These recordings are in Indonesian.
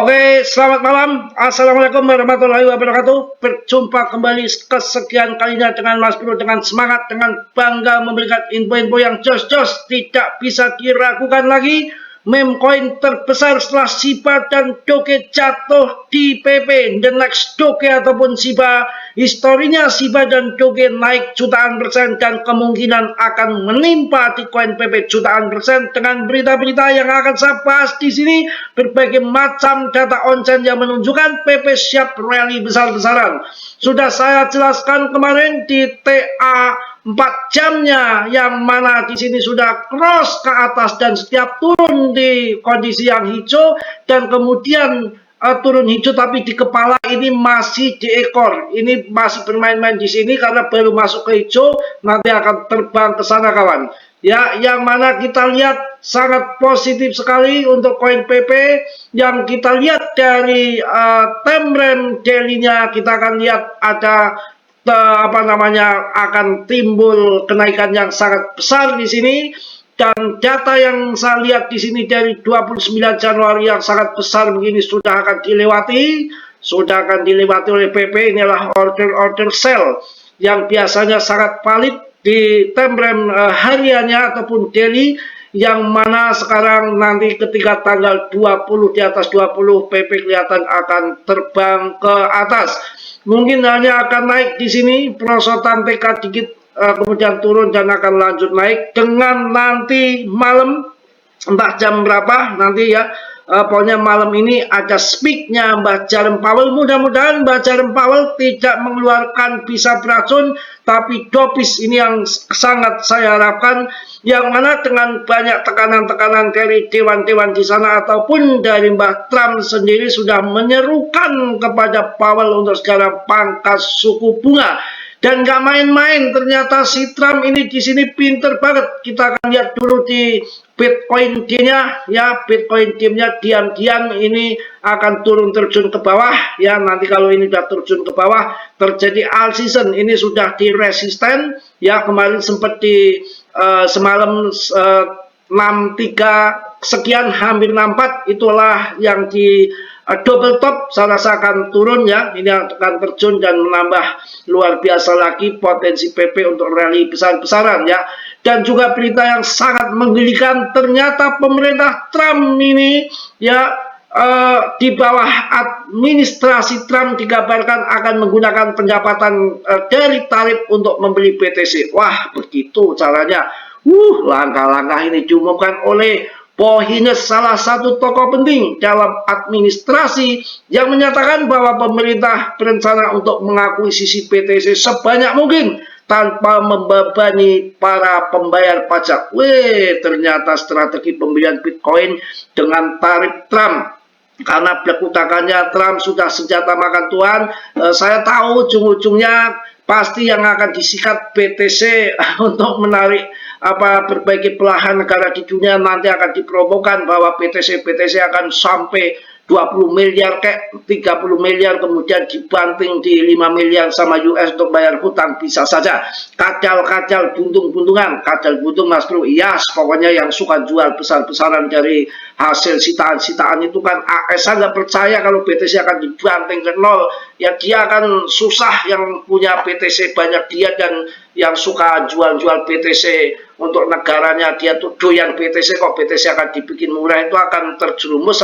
Oke, selamat malam. Assalamualaikum warahmatullahi wabarakatuh. Berjumpa kembali kesekian kalinya dengan Mas Bro dengan semangat, dengan bangga memberikan info-info yang jos-jos tidak bisa diragukan lagi. Meme coin terbesar setelah Shiba dan Doge jatuh di PP. The next Doge ataupun Shiba, historinya Shiba dan Doge naik jutaan persen dan kemungkinan akan menimpa di koin PP jutaan persen dengan berita-berita yang akan saya bahas di sini. Berbagai macam data on-chain yang menunjukkan PP siap rally besar-besaran. Sudah saya jelaskan kemarin di TA 4 jamnya, yang mana di sini sudah cross ke atas dan setiap turun di kondisi yang hijau dan kemudian turun hijau, tapi di kepala ini masih di ekor. Ini masih bermain-main di sini karena baru masuk ke hijau, nanti akan terbang ke sana kawan. Ya, yang mana kita lihat sangat positif sekali untuk koin PP. Yang kita lihat dari time frame daily-nya, kita akan lihat ada akan timbul kenaikan yang sangat besar di sini. Dan data yang saya lihat di sini dari 29 Januari yang sangat besar begini sudah akan dilewati oleh PP. Inilah order sell yang biasanya sangat valid di time frame hariannya ataupun daily, yang mana sekarang nanti ketika tanggal 20 di atas 20 PP kelihatan akan terbang ke atas. Mungkin hanya akan naik di sini, perosotan TK dikit, kemudian turun dan akan lanjut naik dengan nanti malam, entah jam berapa nanti ya. Pokoknya malam ini ada speaknya Mbah Jerome Powell. Mudah-mudahan Mbah Jerome Powell tidak mengeluarkan bisa beracun, tapi dopis ini yang sangat saya harapkan, yang mana dengan banyak tekanan-tekanan dari dewan-dewan di sana ataupun dari Mbah Trump sendiri sudah menyerukan kepada Powell untuk segera pangkas suku bunga. Dan gak main-main, ternyata si Trump ini di sini pinter banget. Kita akan lihat dulu di Bitcoin D-nya ya. Bitcoin D-nya diam-diam ini akan turun terjun ke bawah ya. Nanti kalau ini sudah terjun ke bawah terjadi all season, ini sudah di resisten ya. Kemarin sempat di semalam 63 sekian, hampir 64, itulah yang di double top. Saya rasa akan turun ya, ini akan terjun dan menambah luar biasa lagi potensi PP untuk rally besar-besaran ya. Dan juga berita yang sangat menggelikan, ternyata pemerintah Trump ini ya, di bawah administrasi Trump dikabarkan akan menggunakan pendapatan dari tarif untuk membeli BTC. Wah, begitu caranya. Langkah-langkah ini diumumkan oleh Pohines, salah satu tokoh penting dalam administrasi, yang menyatakan bahwa pemerintah berencana untuk mengakuisisi BTC sebanyak mungkin tanpa membebani para pembayar pajak. Ternyata strategi pembelian Bitcoin dengan tarif Trump. Karena belakutakannya Trump sudah senjata makan Tuhan. Saya tahu ujung-ujungnya pasti yang akan disikat BTC untuk menarik berbagai belahan negara di dunia. Nanti akan dipromokan bahwa BTC akan sampai 20 miliar kayak 30 miliar, kemudian dibanting di 5 miliar sama US untuk bayar hutang. Bisa saja kadal-kadal, buntung-buntungan, kadal buntung Mas Bro. Yes, pokoknya yang suka jual besar-besaran dari hasil sitaan-sitaan itu kan AS. Saya nggak percaya kalau BTC akan dibanting ke nol ya. Dia akan susah yang punya BTC banyak, dia dan yang suka jual-jual BTC untuk negaranya, dia tuh doyan BTC. Kok BTC akan dibikin murah, itu akan terjerumus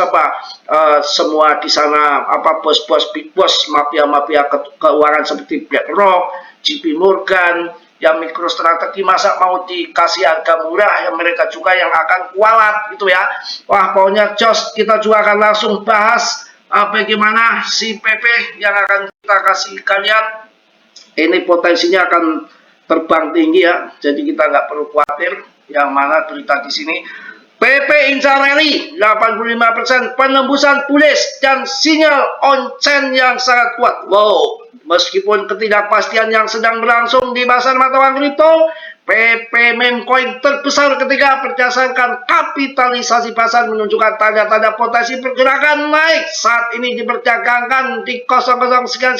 semua di sana bos-bos, big boss, mafia-mafia keuangan seperti BlackRock, JP Morgan, yang MicroStrategy. Masa mau dikasih harga murah, yang mereka juga yang akan kualat gitu ya. Wah, pokoknya jos. Kita juga akan langsung bahas bagaimana si PP yang akan kita kasih kalian. Ini potensinya akan terbang tinggi ya, jadi kita nggak perlu khawatir. Yang mana berita di sini, PP incar rally 85%, penembusan bullish dan sinyal on-chain yang sangat kuat. Wow, meskipun ketidakpastian yang sedang berlangsung di pasar mata uang kripto, PP meme coin terbesar ketika berdasarkan kapitalisasi pasar menunjukkan tanda-tanda potensi pergerakan naik. Saat ini diperdagangkan di 00 sekian.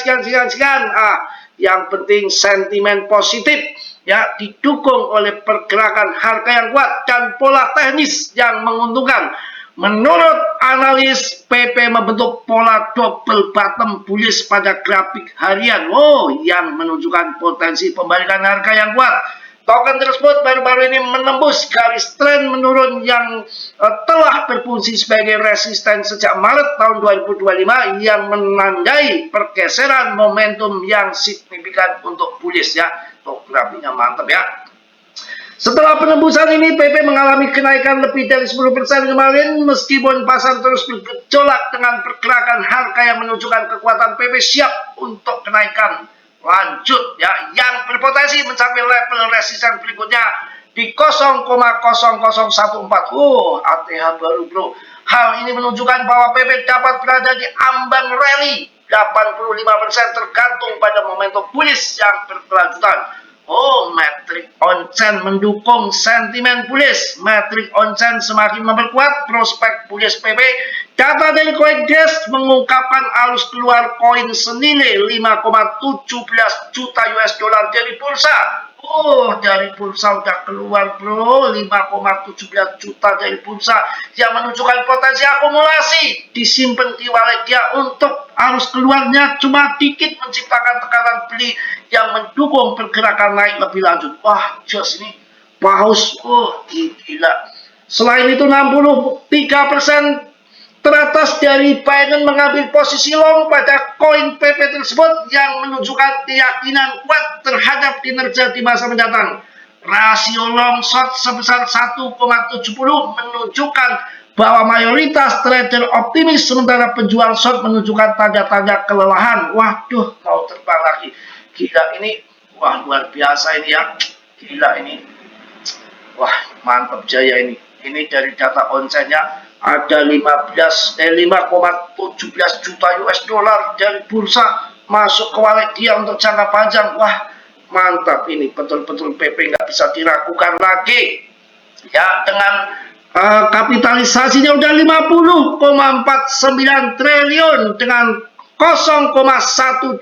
Yang penting sentimen positif ya, didukung oleh pergerakan harga yang kuat dan pola teknis yang menguntungkan. Menurut analis, PP membentuk pola double bottom bullish pada grafik harian. Yang menunjukkan potensi pembalikan harga yang kuat. Token tersebut baru-baru ini menembus garis tren menurun yang telah berfungsi sebagai resisten sejak Maret tahun 2025 yang menandai pergeseran momentum yang signifikan untuk bullish ya. Tuh, grafiknya mantap ya. Setelah penembusan ini, PP mengalami kenaikan lebih dari 10% kemarin, meskipun pasar terus bergejolak dengan pergerakan harga yang menunjukkan kekuatan PP siap untuk kenaikan lanjut ya, yang berpotensi mencapai level resisten berikutnya di 0,0014. ATH baru bro. Hal ini menunjukkan bahwa PP dapat berada di ambang rally 85% tergantung pada momentum bullish yang berkelanjutan. Metrik on-chain mendukung sentimen bullish. Metrik on-chain semakin memperkuat prospek bullish PP. Data dari CoinDesk mengungkapkan arus keluar koin senilai 5,17 juta US dollar dari bursa. Dari bursa udah keluar bro, 5,17 juta dari bursa yang menunjukkan potensi akumulasi disimpan di wallet dia untuk arus keluarnya cuma dikit menciptakan tekanan beli yang mendukung pergerakan naik lebih lanjut. Jos ini paus, gila. Selain itu 63% teratas dari Binance mengambil posisi long pada koin PP tersebut yang menunjukkan keyakinan kuat terhadap kinerja di masa mendatang. Rasio long short sebesar 1,70 menunjukkan bahwa mayoritas trader optimis, sementara penjual short menunjukkan tanda-tanda kelelahan. Waduh, mau terbang lagi. Gila ini, luar biasa ini ya. Gila ini. Mantap jaya ini. Ini dari data on-chain-nya. Ada 5,17 juta US dollar dari bursa masuk ke wallet dia untuk jangka panjang. Mantap ini, betul-betul PP nggak bisa diragukan lagi ya, dengan kapitalisasinya udah 50,49 triliun dengan 0,12.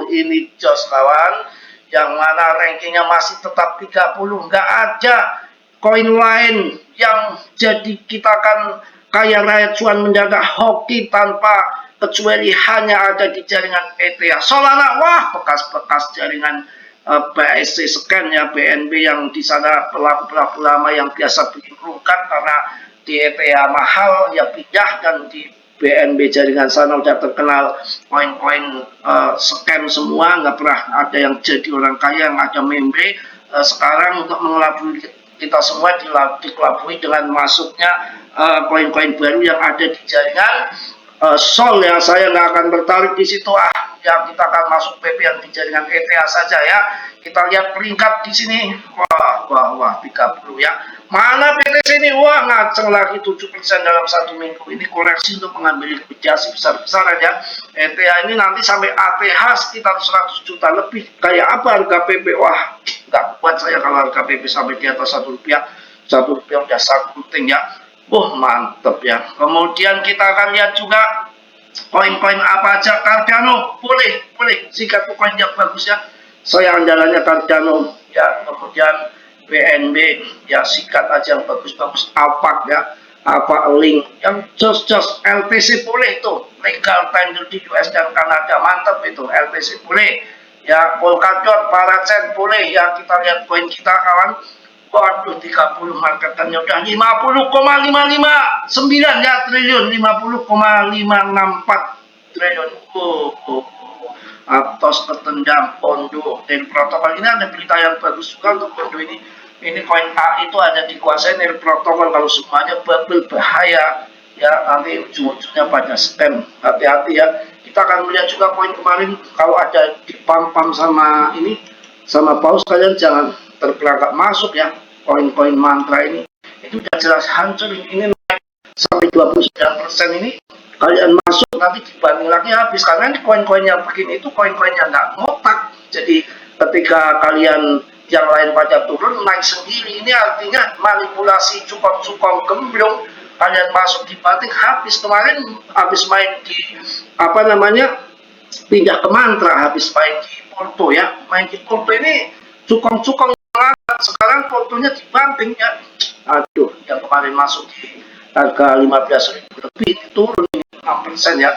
Ini jos kawan, yang mana rankingnya masih tetap 30. Nggak ada koin lain yang jadi kita kan kaya raya cuan mendadak hoki tanpa kecuali hanya ada di jaringan ETH. Solana, bekas-bekas jaringan BSC Scan ya, BNB yang di sana pelaku-pelaku lama yang biasa bikin rungkat karena di ETH mahal ya pindah, dan di BNB jaringan sana udah terkenal koin-koin scam semua, nggak pernah ada yang jadi orang kaya yang ada membre. Sekarang untuk mengelabui kita semua dikelabui dengan masuknya koin-koin baru yang ada di jaringan Sol ya. Saya nggak akan tertarik di situ yang kita akan masuk PP yang di jaringan ETH saja ya. Kita lihat peringkat di sini, 30 ya. Mana PTC ini? Ngaceng lagi 7% dalam 1 minggu. Ini koreksi untuk mengambil likuidasi besar-besaran ya. ETH ini nanti sampai ATH sekitar 100 juta lebih. Kayak apa harga PP? Nggak kuat saya kalau harga PP sampai di atas Rp1. Rp1 udah sangat penting ya. Mantep ya. Kemudian kita akan lihat juga koin-koin apa aja. Cardano, boleh sikat koin yang bagus ya. Saya andalannya Cardano ya. Kemudian BNB ya, sikat aja yang bagus-bagus. Apa ya, apa link yang jos LTC boleh tuh, legal tender di US dan Kanada, mantap itu. LTC boleh ya. Polkadot, Paracel boleh ya. Kita lihat koin kita kawan. 30 marketannya udah 50,559 ya triliun, 50,564 triliun. Atos tertendang Pondo dari protokol. Ini ada berita yang bagus juga untuk Pondo ini. Ini koin A itu ada dikuasai dari protokol. Kalau semuanya bubble bahaya ya, nanti ujung-ujungnya pada scam. Hati-hati ya. Kita akan melihat juga koin kemarin, kalau ada dipam-pam sama ini sama paus, kalian jangan terperangkap masuk ya. Koin-koin mantra ini itu udah jelas hancur. Ini naik sampai 29% ini, kalian masuk nanti dibanding lagi habis, karena koin-koin yang begini itu koin-koin yang nggak ngotak. Jadi ketika kalian yang lain pada turun naik sendiri, ini artinya manipulasi cupang-cupang gemblong. Kalian masuk di batik habis. Kemarin habis main di pindah ke mantra, habis main di Porto ya. Main di Porto ini cukong-cukong, sekarang portonya dibanting ya. Yang kemarin masuk di harga 15.000 lebih turun 6% ya.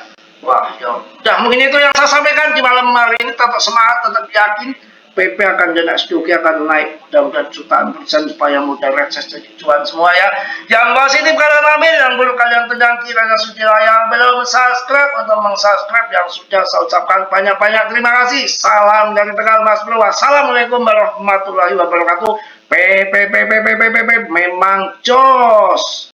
Wah, ya udah, mungkin itu yang saya sampaikan di malam hari ini. Tetap semangat, tetap yakin PP akan dan SDOK akan naik mudah-mudahan jutaan persen supaya modal recess jadi cuan semua ya. Yang positif kalian ambil, yang buruk kalian tendang kiranya suci. Yang belum subscribe atau meng-subscribe, yang sudah saya ucapkan banyak-banyak terima kasih. Salam dari Tegal Mas Bro. Wassalamualaikum warahmatullahi wabarakatuh. PP memang jos.